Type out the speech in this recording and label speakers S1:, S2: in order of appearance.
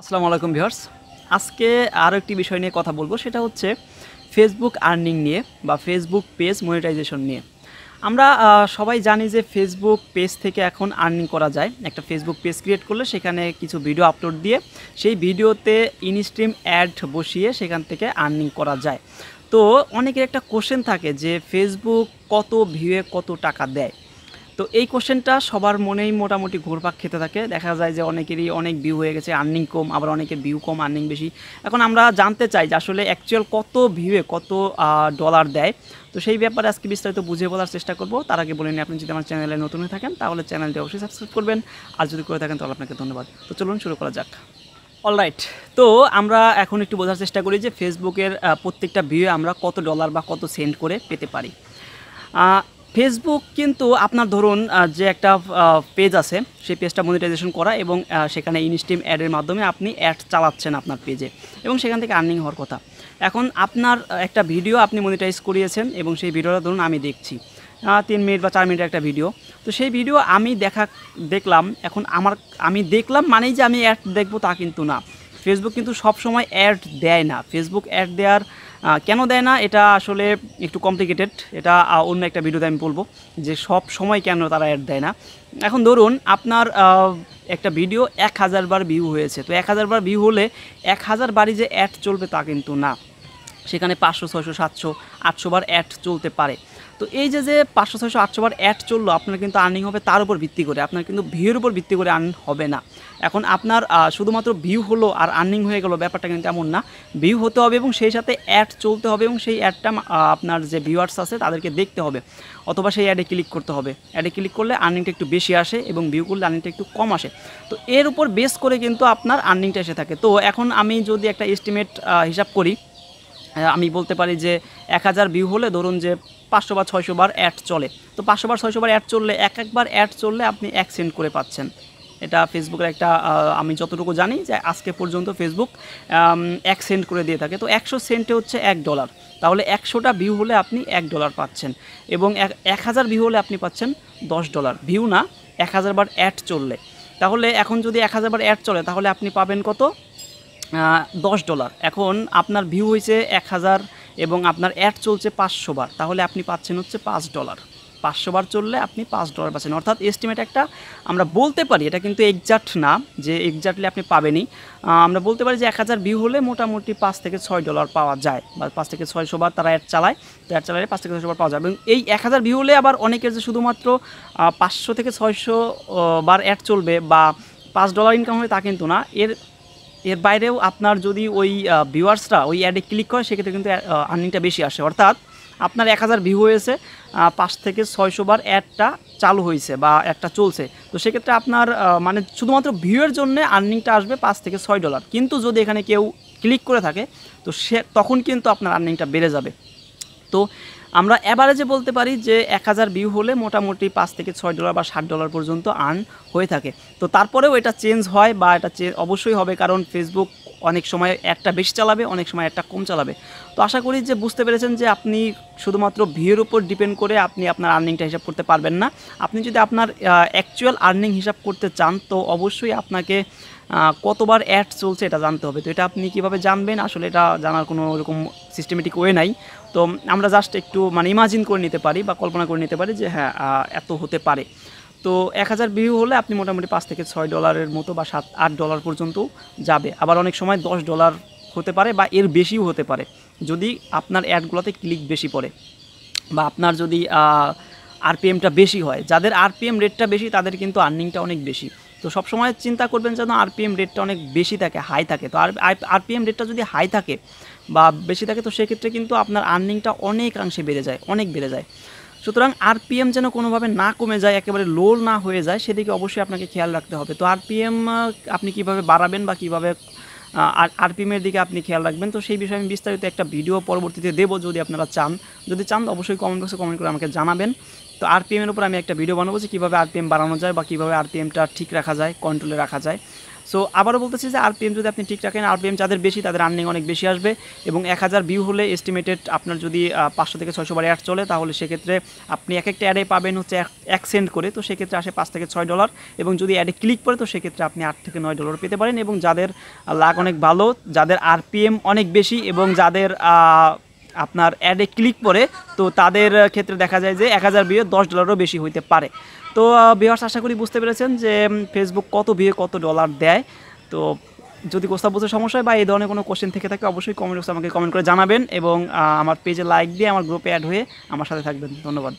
S1: আসসালামু আলাইকুম ভিউয়ার্স। আজকে আরও একটি বিষয় নিয়ে কথা বলবো, সেটা হচ্ছে ফেসবুক আর্নিং নিয়ে বা ফেসবুক পেজ মনিটাইজেশন নিয়ে। আমরা সবাই জানি যে ফেসবুক পেজ থেকে এখন আর্নিং করা যায়। একটা ফেসবুক পেজ ক্রিয়েট করলে সেখানে কিছু ভিডিও আপলোড দিয়ে সেই ভিডিওতে ইনস্ট্রিম অ্যাড বসিয়ে সেখান থেকে আর্নিং করা যায়। তো অনেকের একটা কোশ্চেন থাকে যে ফেসবুক কত ভিউয়ে কত টাকা দেয়। তো এই কোশ্চেনটা সবার মনেই মোটামুটি ঘুরপাক খেতে থাকে। দেখা যায় যে অনেকেরই অনেক ভিউ হয়ে গেছে, আর্নিং কম, আবার অনেকের ভিউ কম, আর্নিং বেশি। এখন আমরা জানতে চাই যে আসলে অ্যাকচুয়াল কত ভিউয়ে কত ডলার দেয়। তো সেই ব্যাপারে আজকে বিস্তারিত বুঝিয়ে বলার চেষ্টা করব। তার আগে বলে নিই, আপনি যদি আমার চ্যানেলে নতুন হয়ে থাকেন তাহলে চ্যানেলটি অবশ্যই সাবস্ক্রাইব করবেন, আর যদি করে থাকেন তাহলে আপনাকে ধন্যবাদ। তো চলুন শুরু করা যাক। অলরাইট, তো আমরা এখন একটু বোঝার চেষ্টা করি যে ফেসবুকের প্রত্যেকটা ভিউয়ে আমরা কত ডলার বা কত সেন্ট করে পেতে পারি। ফেসবুক কিন্তু আপনার ধরুন যে একটা পেজ আছে, সেই পেজটা মনিটাইজেশন করা এবং সেখানে ইনস্ট্রিম অ্যাডের মাধ্যমে আপনি অ্যাড চালাচ্ছেন আপনার পেজে এবং সেখান থেকে আর্নিং হওয়ার কথা। এখন আপনার একটা ভিডিও আপনি মনিটাইজ করিয়েছেন এবং সেই ভিডিওটা ধরুন আমি দেখছি 3 মিনিট বা 4 মিনিটের একটা ভিডিও। তো সেই ভিডিও আমি দেখলাম। এখন আমি দেখলাম মানেই যে আমি অ্যাড দেখবো তা কিন্তু না। ফেসবুক কিন্তু সব সময় অ্যাড দেয় না। ফেসবুক অ্যাড দেওয়ার কেন দেয় না এটা আসলে একটু কমপ্লিকেটেড। এটা অন্য একটা ভিডিওতে আমি বলবো যে সব সময় কেন তারা অ্যাড দেয় না। এখন ধরুন আপনার একটা ভিডিও 1000 বার ভিউ হয়েছে, তো 1000 বার ভিউ হলে 1000 বারই যে অ্যাড চলবে তা কিন্তু না। সেখানে 500, 600, 700, 800 বার অ্যাড চলতে পারে। তো এই যে 500, 600, 800 বার অ্যাড চললো, আপনার কিন্তু আর্নিং হবে তার উপর ভিত্তি করে, আপনার কিন্তু ভিউর উপর ভিত্তি করে আর্নিং হবে না। এখন আপনার শুধুমাত্র ভিউ হলো আর আর্নিং হয়ে গেলো, ব্যাপারটা কিন্তু এমন না। ভিউ হতে হবে এবং সেই সাথে অ্যাড চলতে হবে এবং সেই অ্যাডটা আপনার যে ভিউয়ার্স আছে তাদেরকে দেখতে হবে, অথবা সেই অ্যাডে ক্লিক করতে হবে। অ্যাডে ক্লিক করলে আর্নিংটা একটু বেশি আসে এবং ভিউ করলে আর্নিংটা একটু কম আসে। তো এর উপর বেস করে কিন্তু আপনার আর্নিংটা এসে থাকে। তো এখন আমি যদি একটা এস্টিমেট হিসাব করি, আমি বলতে পারি যে 1000 ভিউ হলে ধরুন যে 500 বা 600 বার অ্যাড চলে। তো 500 বার 600 বার অ্যাড চললে একবার অ্যাড চললে আপনি 1 সেন্ট করে পাচ্ছেন। এটা ফেসবুকের একটা আমি যতটুকু জানি যে আজকে পর্যন্ত ফেসবুক 1 সেন্ট করে দিয়ে থাকে। তো 100 সেন্টে হচ্ছে $1। তাহলে 100টা ভিউ হলে আপনি $1 পাচ্ছেন এবং 1000 ভিউ হলে আপনি পাচ্ছেন $10। ভিউ না, 1000 বার অ্যাড চললে। তাহলে এখন যদি 1000 বার অ্যাড চলে তাহলে আপনি পাবেন কত? $10। এখন আপনার ভিউ হয়েছে 1000 এবং আপনার অ্যাড চলছে 500 বার, তাহলে আপনি পাচ্ছেন হচ্ছে $5। 500 বার চললে আপনি $5 পাচ্ছেন। অর্থাৎ এস্টিমেট একটা আমরা বলতে পারি, এটা কিন্তু এক্সাক্ট না যে এক্স্যাক্টলি আপনি পাবেনই। আমরা বলতে পারি যে 1000 ভিউ হলে মোটামুটি $5 থেকে $6 পাওয়া যায়, বা 5 থেকে 600 বার তারা অ্যাড চালায়। তো অ্যাড চালালে 5 থেকে 600 বার পাওয়া যায়। এবং এই 1000 ভিউ হলে আবার অনেকের যে শুধুমাত্র 500 থেকে 600 বার অ্যাড চলবে বা $5 ইনকাম হবে তা কিন্তু না। এর বাইরেও আপনার যদি ওই ভিউয়ার্সরা ওই অ্যাডে ক্লিক করে সেক্ষেত্রে কিন্তু আর্নিংটা বেশি আসে। অর্থাৎ আপনার 1000 ভিউ হয়েছে, 5 থেকে 600 বার অ্যাডটা চালু হয়েছে বা অ্যাডটা চলছে। তো সেক্ষেত্রে আপনার মানে শুধুমাত্র ভিউয়ের জন্য আর্নিংটা আসবে $5 থেকে $6। কিন্তু যদি এখানে কেউ ক্লিক করে থাকে তো তখন কিন্তু আপনার আর্নিংটা বেড়ে যাবে। তো আমরা অ্যাভারেজে বলতে পারি যে 1000 ভিউ হলে মোটামুটি $5 থেকে $6 বা $7 পর্যন্ত আর্ন হয়ে থাকে। তো তারপরেও এটা চেঞ্জ হয় বা এটা অবশ্যই হবে, কারণ ফেসবুক অনেক সময় অ্যাডটা বেশি চালাবে, অনেক সময় অ্যাডটা কম চালাবে। তো আশা করি যে বুঝতে পেরেছেন যে আপনি শুধুমাত্র ভিউর উপর ডিপেন্ড করে আপনি আপনার আর্নিংটা হিসাব করতে পারবেন না। আপনি যদি আপনার অ্যাকচুয়াল আর্নিং হিসাব করতে চান তো অবশ্যই আপনাকে কতবার অ্যাড চলছে এটা জানতে হবে। তো এটা আপনি কীভাবে জানবেন, আসলে এটা জানার কোনো এরকম সিস্টেমেটিক ওয়ে নাই। তো আমরা জাস্ট একটু মানে ইমাজিন করে নিতে পারি বা কল্পনা করে নিতে পারি যে হ্যাঁ এত হতে পারে। তো 1000 ভিউ হলে আপনি মোটামুটি $5 থেকে $6 মতো বা $7-8 পর্যন্ত যাবে। আবার অনেক সময় $10 হতে পারে বা এর বেশিও হতে পারে যদি আপনার অ্যাডগুলোতে ক্লিক বেশি পড়ে বা আপনার যদি আরপিএমটা বেশি হয়। যাদের আরপিএম রেটটা বেশি তাদের কিন্তু আর্নিংটা অনেক বেশি। তো সবসময় চিন্তা করবেন যেন আরপিএম রেটটা অনেক বেশি থাকে, হাই থাকে। তো আরপিএম রেটটা যদি হাই থাকে বা বেশি থাকে তো সেক্ষেত্রে কিন্তু আপনার আর্নিংটা অনেকাংশে বেড়ে যায়, অনেক বেড়ে যায়। সুতরাং আরপিএম যেন কোনোভাবে না কমে যায়, একেবারে লো না হয়ে যায়, সেদিকে অবশ্যই আপনাকে খেয়াল রাখতে হবে। তো আরপিএম আপনি কীভাবে বাড়াবেন বা কীভাবে আরপিএমের দিকে আপনি খেয়াল রাখবেন, তো সেই বিষয়ে আমি বিস্তারিত একটা ভিডিও পরবর্তীতে দেবো যদি আপনারা চান। যদি চান অবশ্যই কমেন্ট বক্সে কমেন্ট করে আমাকে জানাবেন। তো আরপিএমের উপর আমি একটা ভিডিও বানাবো যে কীভাবে আরপিএম বাড়ানো যায় বা কীভাবে আরপিএমটা ঠিক রাখা যায়, কন্ট্রোলে রাখা যায়। সো আবারও বলতেছি যে আরপিএম যদি আপনি ঠিক রাখেন, আরপিএম যাদের বেশি তাদের আর্নিং অনেক বেশি আসবে, এবং 1000 ভিউ হলে এস্টিমেটেড আপনার যদি 500 থেকে 600 বার অ্যাড চলে, তাহলে সেক্ষেত্রে আপনি এক একটা অ্যাডে পাবেন হচ্ছে 1 সেন্ট করে, তো সেক্ষেত্রে আসে $5 থেকে $6, এবং যদি অ্যাডে ক্লিক করে তো সেক্ষেত্রে আপনি $8 থেকে $9 পেতে পারেন। এবং যাদের লাক অনেক ভালো, যাদের আরপিএম অনেক বেশি এবং যাদের আপনার অ্যাডে ক্লিক করে, তো তাদের ক্ষেত্রে দেখা যায় যে 1000 ভিউ $10 বেশি হইতে পারে। তো ভিউয়ার্স, আশা করি বুঝতে পেরেছেন যে ফেসবুক কত ভিউ কত ডলার দেয়। তো যদি কোথাও বুঝতে সমস্যা হয় বা এই ধরনের কোনো কোশ্চেন থেকে থাকে, অবশ্যই কমেন্ট বক্সে আমাকে কমেন্ট করে জানাবেন, এবং আমার পেজে লাইক দিয়ে আমার গ্রুপে অ্যাড হয়ে আমার সাথে থাকবেন। ধন্যবাদ।